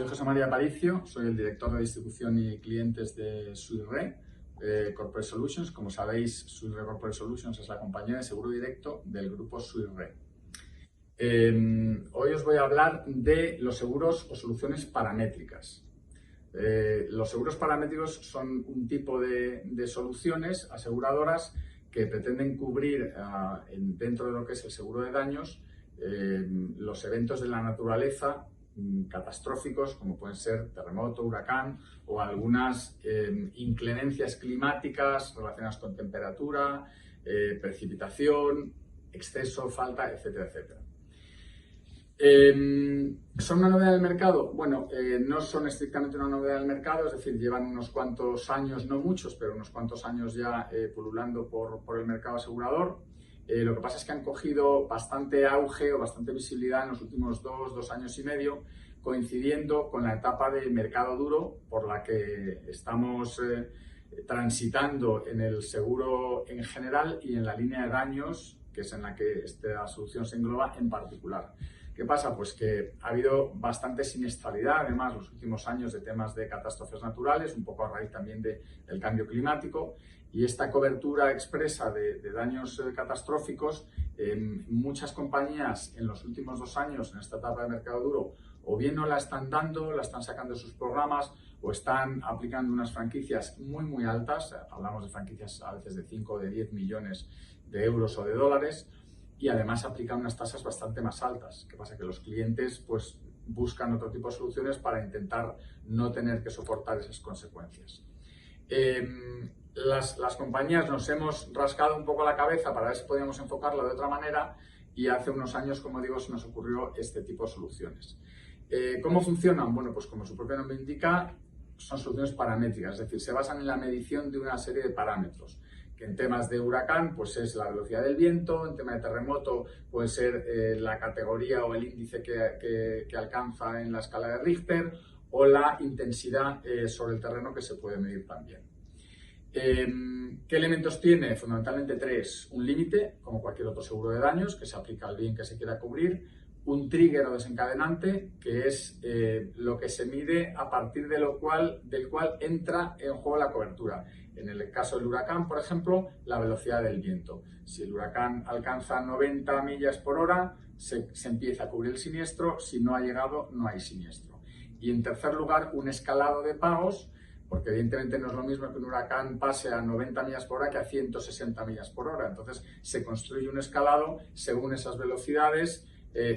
Soy José María Aparicio, soy el director de distribución y clientes de Suirre Corporate Solutions. Como sabéis, Suirre Corporate Solutions es la compañía de seguro directo del grupo Suirre. Hoy os voy a hablar de los seguros o soluciones paramétricas. Los seguros paramétricos son un tipo de soluciones aseguradoras que pretenden cubrir dentro de lo que es el seguro de daños los eventos de la naturaleza catastróficos, como pueden ser terremoto, huracán o algunas inclemencias climáticas relacionadas con temperatura, precipitación, exceso, falta, etcétera, etcétera. ¿Son una novedad del mercado? Bueno, no son estrictamente una novedad del mercado, es decir, llevan unos cuantos años, no muchos, pero unos cuantos años ya pululando por el mercado asegurador. Lo que pasa es que han cogido bastante auge o bastante visibilidad en los últimos dos años y medio, coincidiendo con la etapa de mercado duro por la que estamos transitando en el seguro en general y en la línea de daños, que es en la que esta solución se engloba en particular. ¿Qué pasa? Pues que ha habido bastante siniestralidad, además, los últimos años de temas de catástrofes naturales, un poco a raíz también del cambio climático, y esta cobertura expresa de daños catastróficos, muchas compañías en los últimos 2 años, en esta etapa de mercado duro, o bien no la están dando, la están sacando de sus programas, o están aplicando unas franquicias muy altas, hablamos de franquicias a veces de 5 o de 10 millones de euros o de dólares, y además aplican unas tasas bastante más altas. ¿Qué pasa? Que los clientes pues buscan otro tipo de soluciones para intentar no tener que soportar esas consecuencias. Las compañías nos hemos rascado un poco la cabeza para ver si podíamos enfocarlo de otra manera y hace unos años, como digo, se nos ocurrió este tipo de soluciones. ¿Cómo funcionan? Bueno, pues como su propio nombre indica, son soluciones paramétricas, es decir, se basan en la medición de una serie de parámetros. Que en temas de huracán pues es la velocidad del viento, en tema de terremoto puede ser la categoría o el índice que alcanza en la escala de Richter o la intensidad sobre el terreno que se puede medir también. ¿Qué elementos tiene? Fundamentalmente 3. Un límite, como cualquier otro seguro de daños, que se aplica al bien que se quiera cubrir. Un trigger o desencadenante, que es lo que se mide a partir del cual entra en juego la cobertura. En el caso del huracán, por ejemplo, la velocidad del viento. Si el huracán alcanza 90 millas por hora, se empieza a cubrir el siniestro. Si no ha llegado, no hay siniestro. Y en tercer lugar, un escalado de pagos, porque evidentemente no es lo mismo que un huracán pase a 90 millas por hora que a 160 millas por hora. Entonces se construye un escalado según esas velocidades.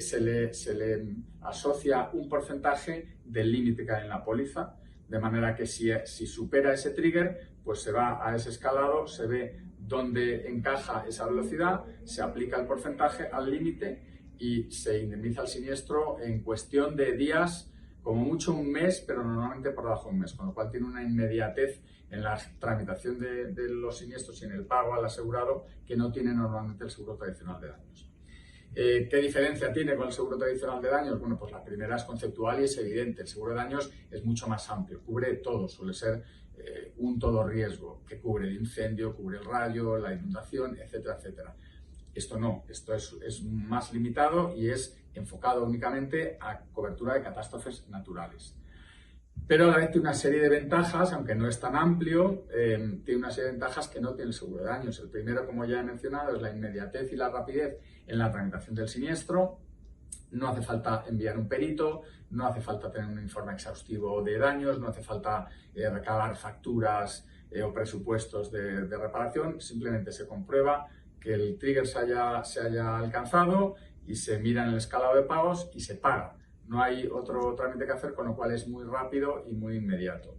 Se le asocia un porcentaje del límite que hay en la póliza, de manera que si supera ese trigger, pues se va a ese escalado, se ve dónde encaja esa velocidad, se aplica el porcentaje al límite y se indemniza el siniestro en cuestión de días, como mucho un mes, pero normalmente por debajo de un mes, con lo cual tiene una inmediatez en la tramitación de los siniestros y en el pago al asegurado que no tiene normalmente el seguro tradicional de daños. ¿Qué diferencia tiene con el seguro tradicional de daños? Bueno, pues la primera es conceptual y es evidente. El seguro de daños es mucho más amplio, cubre todo, suele ser un todo riesgo, que cubre el incendio, cubre el rayo, la inundación, etcétera, etcétera. Esto no, esto es más limitado y es enfocado únicamente a cobertura de catástrofes naturales. Pero a la vez tiene una serie de ventajas, aunque no es tan amplio, tiene una serie de ventajas que no tiene el seguro de daños. El primero, como ya he mencionado, es la inmediatez y la rapidez en la tramitación del siniestro. No hace falta enviar un perito, no hace falta tener un informe exhaustivo de daños, no hace falta recabar facturas o presupuestos de reparación. Simplemente se comprueba que el trigger se haya alcanzado y se mira en el escalado de pagos y se paga. No hay otro trámite que hacer, con lo cual es muy rápido y muy inmediato.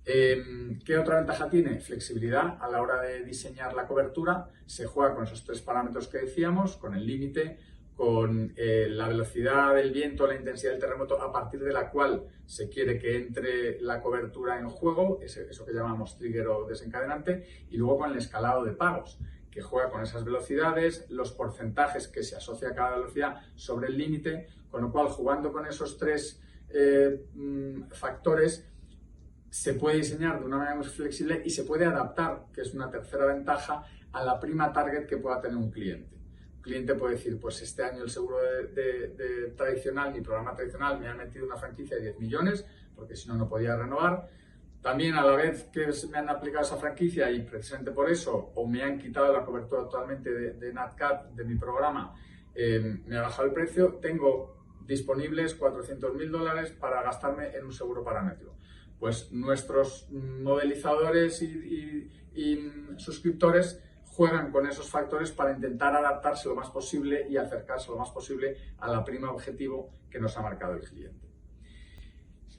¿Qué otra ventaja tiene? Flexibilidad a la hora de diseñar la cobertura. Se juega con esos 3 parámetros que decíamos, con el límite, con la velocidad del viento, la intensidad del terremoto, a partir de la cual se quiere que entre la cobertura en juego, eso que llamamos trigger o desencadenante, y luego con el escalado de pagos, que juega con esas velocidades, los porcentajes que se asocia a cada velocidad sobre el límite, con lo cual jugando con esos 3 factores se puede diseñar de una manera muy flexible y se puede adaptar, que es una tercera ventaja, a la prima target que pueda tener un cliente. Un cliente puede decir, pues este año el seguro tradicional, mi programa tradicional, me ha metido una franquicia de 10 millones, porque si no, no podía renovar. También a la vez que me han aplicado esa franquicia y precisamente por eso, o me han quitado la cobertura totalmente de NatCat de mi programa, me ha bajado el precio, tengo disponibles $400.000 para gastarme en un seguro paramétrico. Pues nuestros modelizadores y suscriptores juegan con esos factores para intentar adaptarse lo más posible y acercarse lo más posible a la prima objetivo que nos ha marcado el cliente.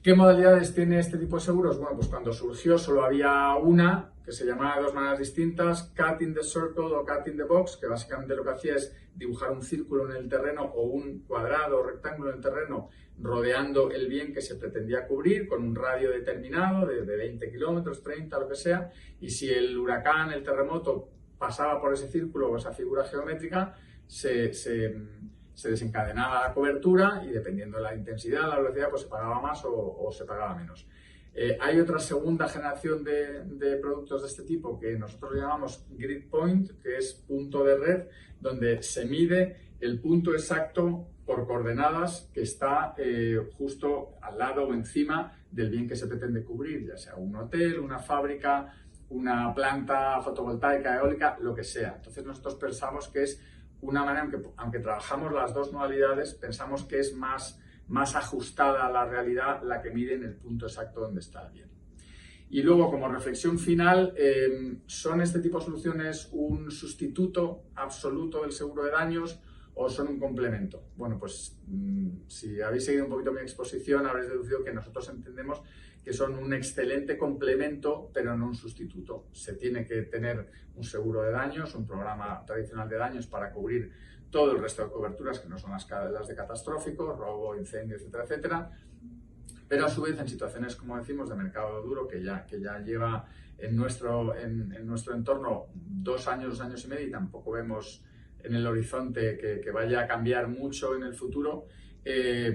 ¿Qué modalidades tiene este tipo de seguros? Bueno, pues cuando surgió solo había una, que se llamaba de dos maneras distintas, Cut in the Circle o Cut in the Box, que básicamente lo que hacía es dibujar un círculo en el terreno o un cuadrado o rectángulo en el terreno rodeando el bien que se pretendía cubrir con un radio determinado de 20 kilómetros, 30, lo que sea, y si el huracán, el terremoto pasaba por ese círculo o esa figura geométrica, se desencadenaba la cobertura y dependiendo de la intensidad, la velocidad, pues se pagaba más o se pagaba menos. Hay otra segunda generación de productos de este tipo que nosotros llamamos Grid Point, que es punto de red, donde se mide el punto exacto por coordenadas que está justo al lado o encima del bien que se pretende cubrir, ya sea un hotel, una fábrica, una planta fotovoltaica, eólica, lo que sea. Entonces nosotros pensamos que es una manera, aunque trabajamos las dos modalidades, pensamos que es más ajustada a la realidad la que mide en el punto exacto donde está el bien. Y luego, como reflexión final, ¿son este tipo de soluciones un sustituto absoluto del seguro de daños o son un complemento? Bueno, pues si habéis seguido un poquito mi exposición, habréis deducido que nosotros entendemos que son un excelente complemento, pero no un sustituto. Se tiene que tener un seguro de daños, un programa tradicional de daños para cubrir todo el resto de coberturas, que no son las de catastróficos, robo, incendio, etcétera, etcétera. Pero a su vez, en situaciones, como decimos, de mercado duro, que ya lleva en nuestro entorno 2 años, 2 años y medio, y tampoco vemos en el horizonte que vaya a cambiar mucho en el futuro,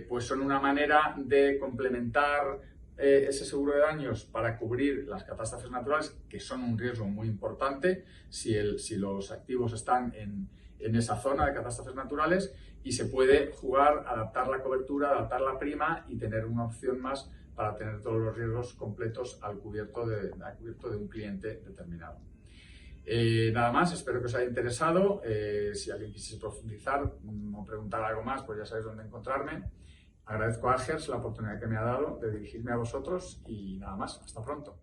pues son una manera de complementar ese seguro de daños para cubrir las catástrofes naturales, que son un riesgo muy importante si los activos están en esa zona de catástrofes naturales, y se puede jugar, adaptar la cobertura, adaptar la prima y tener una opción más para tener todos los riesgos completos al cubierto de un cliente determinado. Nada más, espero que os haya interesado. Si alguien quisiese profundizar o preguntar algo más, pues ya sabéis dónde encontrarme. Agradezco a Agers la oportunidad que me ha dado de dirigirme a vosotros y nada más, hasta pronto.